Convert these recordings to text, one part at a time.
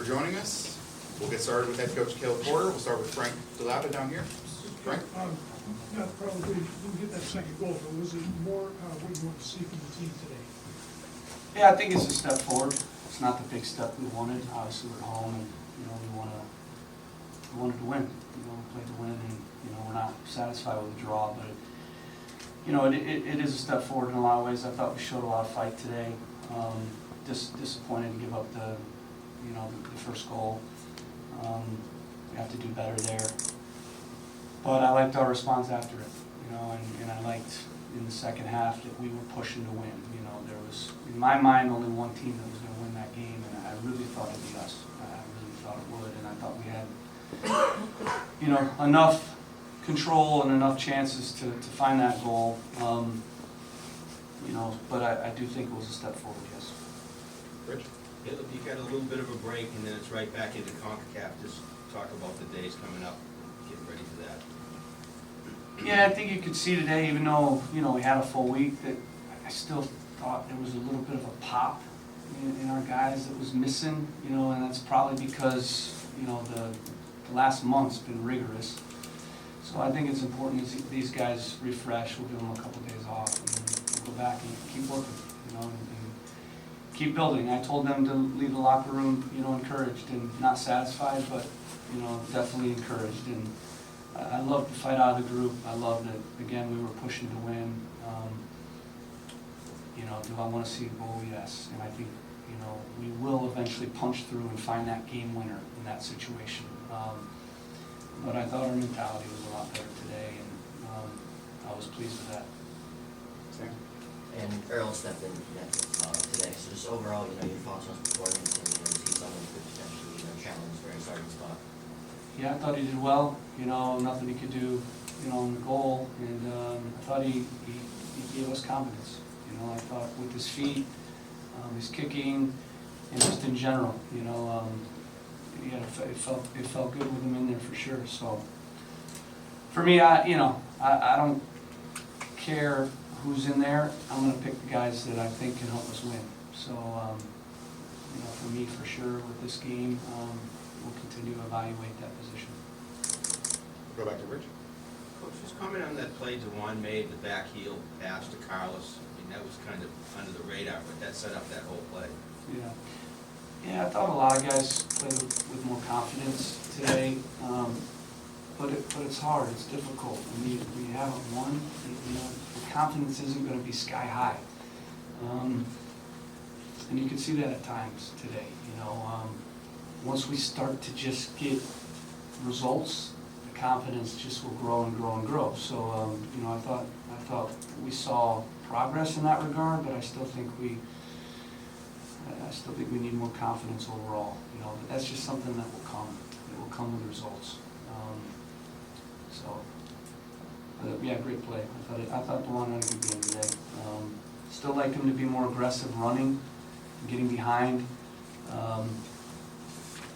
for joining us. We'll get started with head coach Caleb Porter. We'll start with Frank DeLava down here. Frank? Not probably, didn't get that second goal, but was it more what you want to see from the team today? Yeah, I think it's a step forward. It's not the big step we wanted. Obviously, we're at home, and we wanted to win. We played to win, and we're not satisfied with the draw. But it is a step forward in a lot of ways. I thought we showed a lot of fight today. Disappointed to give up the first goal. We have to do better there. But I liked our response after it, and I liked in the second half that we were pushing to win. There was, in my mind, only one team that was going to win that game, and I really thought it'd be us. I really thought it would, and I thought we had, enough control and enough chances to find that goal. But I do think it was a step forward, yes. Rich? Yeah, look, you got a little bit of a break, and then it's right back into CONCACAF. Just talk about the days coming up, getting ready for that. Yeah, I think you could see today, even though, we had a full week, that I still thought there was a little bit of a pop in our guys that was missing, and that's probably because, the last month's been rigorous. So I think it's important that these guys refresh. We'll give them a couple days off, and we'll go back and keep working, and keep building. I told them to leave the locker room, encouraged and not satisfied, but, definitely encouraged. And I love the fight out of the group. I love that, again, we were pushing to win. Do I want to see a goal? Yes. And I think, we will eventually punch through and find that game winner in that situation. But I thought our mentality was a lot better today, and I was pleased with that. Sam? And Earl stepped in net today, so just overall, your thoughts on his performance, and is he someone who could potentially challenge for a starting spot? Yeah, I thought he did well. Nothing he could do, on the goal, and I thought he gave us confidence. I thought with his feet, his kicking, and just in general, it felt good with him in there for sure. So for me, I don't care who's in there. I'm going to pick the guys that I think can help us win. So for me, for sure, with this game, we'll continue to evaluate that position. Go back to Rich. Coach, just comment on that play Dewan made, the back heel pass to Carlos. That was kind of under the radar, but that set up that whole play. Yeah, I thought a lot of guys played with more confidence today, but it's hard. It's difficult. We haven't won. The confidence isn't going to be sky high, and you can see that at times today. Once we start to just get results, the confidence just will grow and grow and grow. So I thought we saw progress in that regard, but I still think we need more confidence overall. But that's just something that will come. It will come with results. Yeah, great play. I thought Dewan had a good game today. Still like him to be more aggressive, running, getting behind.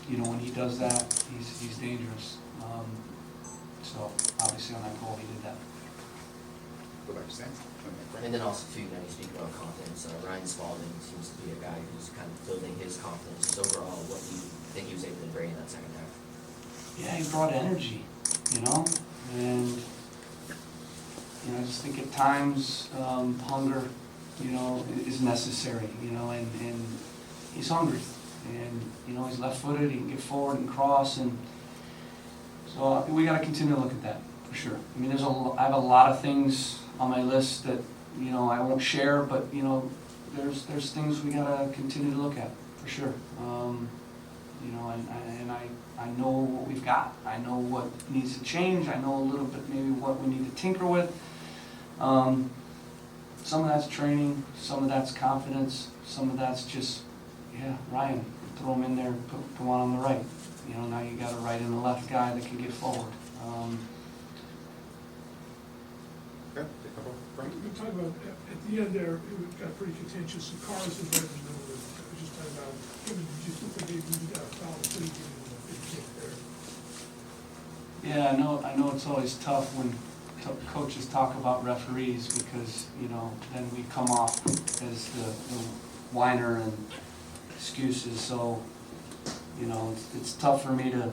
When he does that, he's dangerous. So obviously on that goal, he did that. Go back to Sam. And then also, too, you speak about confidence. Ryan Spalding seems to be a guy who's kind of building his confidence. Just overall, what do you think he was able to bring in that second half? Yeah, he brought energy, and I just think at times hunger, is necessary, and he's hungry, and he's left-footed. He can get forward and cross, and so we got to continue to look at that for sure. I mean, I have a lot of things on my list that I won't share, but there's things we gotta continue to look at for sure. And I know what we've got. I know what needs to change. I know a little bit maybe what we need to tinker with. Some of that's training. Some of that's confidence. Some of that's just Ryan, throw him in there, put one on the right. Now you got a right and a left guy that can get forward. Okay, take a couple. Frank? We talked about, at the end there, it got pretty contentious, the cars in there in the middle of it. I was just talking about, just look like maybe we got a foul, so you get a big kick there. Yeah, I know it's always tough when coaches talk about referees because, then we come off as the whiner and excuses. So you know, it's tough for me to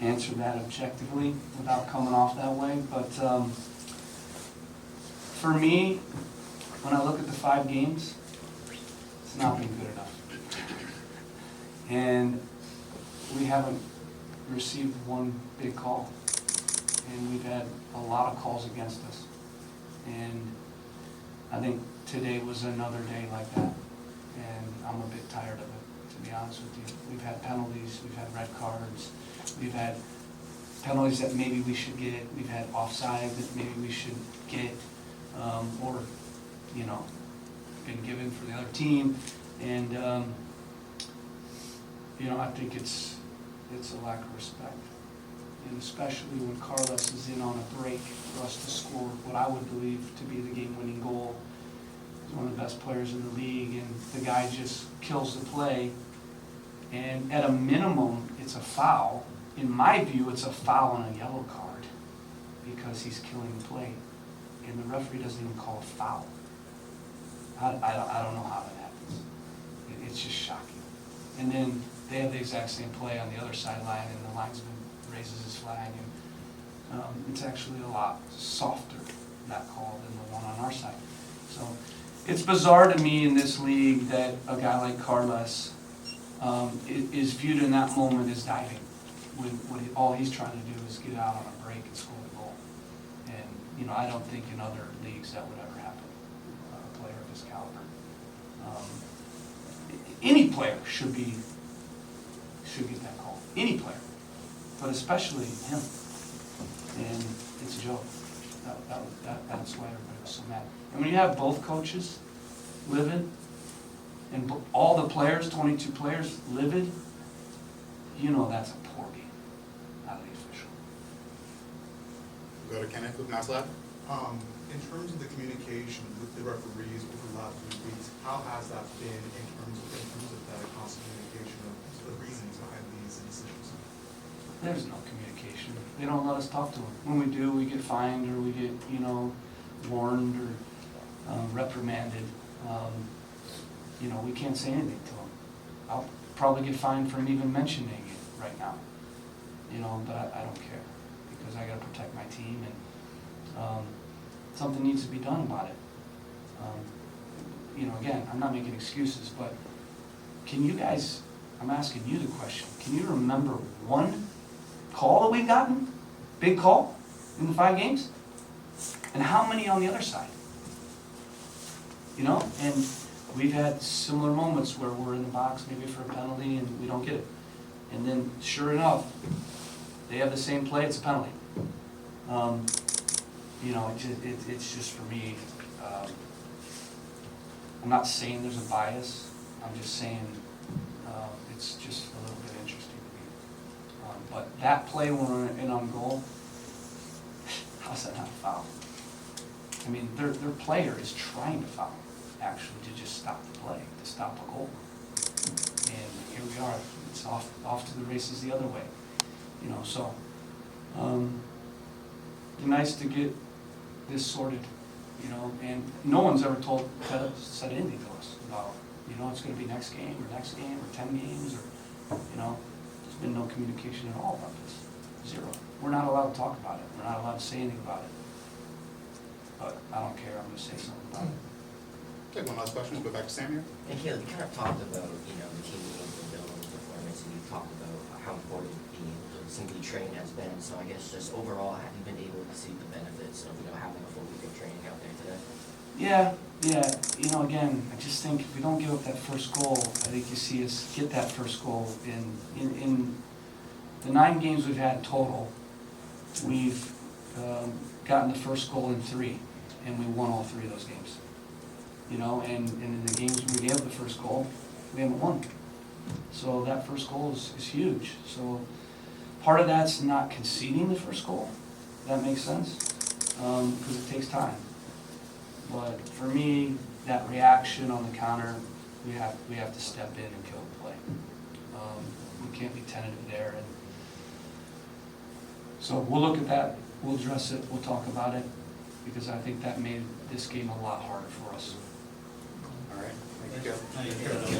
answer that objectively without coming off that way, but for me, when I look at the 5 games, it's not been good enough. And we haven't received one big call, and we've had a lot of calls against us. And I think today was another day like that, and I'm a bit tired of it, to be honest with you. We've had penalties, we've had red cards, we've had penalties that maybe we should get, we've had offside that maybe we should get, or, you know, been given for the other team. And, you know, I think it's a lack of respect. And especially when Carlos is in on a break for us to score what I would believe to be the game-winning goal. He's one of the best players in the league, and the guy just kills the play. And at a minimum, it's a foul. In my view, it's a foul and a yellow card because he's killing the play. And the referee doesn't even call a foul. I don't know how that happens. It's just shocking. And then they have the exact same play on the other sideline, and the linesman raises his flag, and it's actually a lot softer, that call, than the one on our side. So it's bizarre to me in this league that a guy like Carlos is viewed in that moment as diving, when all he's trying to do is get out on a break and score a goal. And, you know, I don't think in other leagues that would ever happen, a player of his caliber. Any player should get that call, any player, but especially him. And it's a joke. That's why everybody was so mad. And when you have both coaches livid, and all the players, 22 players, livid, you know that's a poor game out of the official. We'll go to Kenneth with MassLab. In terms of the communication with the referees over the last few weeks, how has that been in terms of that constant communication of the reasons behind these decisions? There's no communication. They don't let us talk to them. When we do, we get fined, or we get, you know, warned or reprimanded. You know, we can't say anything to them. I'll probably get fined for even mentioning it right now. You know, but I don't care, because I got to protect my team, and something needs to be done about it. You know, again, I'm not making excuses, but can you guys, I'm asking you the question, can you remember one call that we've gotten? Big call in the 5 games? And how many on the other side? You know, and we've had similar moments where we're in the box maybe for a penalty and we don't get it. And then sure enough, they have the same play, it's a penalty. You know, it's just for me, I'm not saying there's a bias, I'm just saying it's just a little bit interesting to me. But that play when we're in on goal, how's that not a foul? I mean, their player is trying to foul, actually, to just stop the play, to stop a goal. And here we are, it's off to the races the other way. You know, so it's nice to get this sorted, you know, and no one's ever said anything to us about, you know, it's going to be next game or 10 games, or, you know, there's been no communication at all about this, 0. We're not allowed to talk about it, we're not allowed to say anything about it, but I don't care, I'm going to say something about it. Okay, one last question, we'll go back to Sam here. And Caleb, you kind of talked about, you know, the team being able to build on the performance, and you talked about how important being able to simply train has been. So I guess just overall, have you been able to see the benefits of, you know, having a full week of training out there today? Yeah, you know, again, I just think if we don't give up that first goal, I think you see us get that first goal. In the 9 games we've had total, we've gotten the first goal in 3, and we won all 3 of those games. You know, and in the games where we gave up the first goal, we haven't won. So that first goal is huge. So part of that's not conceding the first goal, if that makes sense, because it takes time. But for me, that reaction on the counter, we have to step in and kill the play. We can't be tentative there. And so we'll look at that, we'll address it, we'll talk about it, because I think that made this game a lot harder for us. All right, thank you, Joe.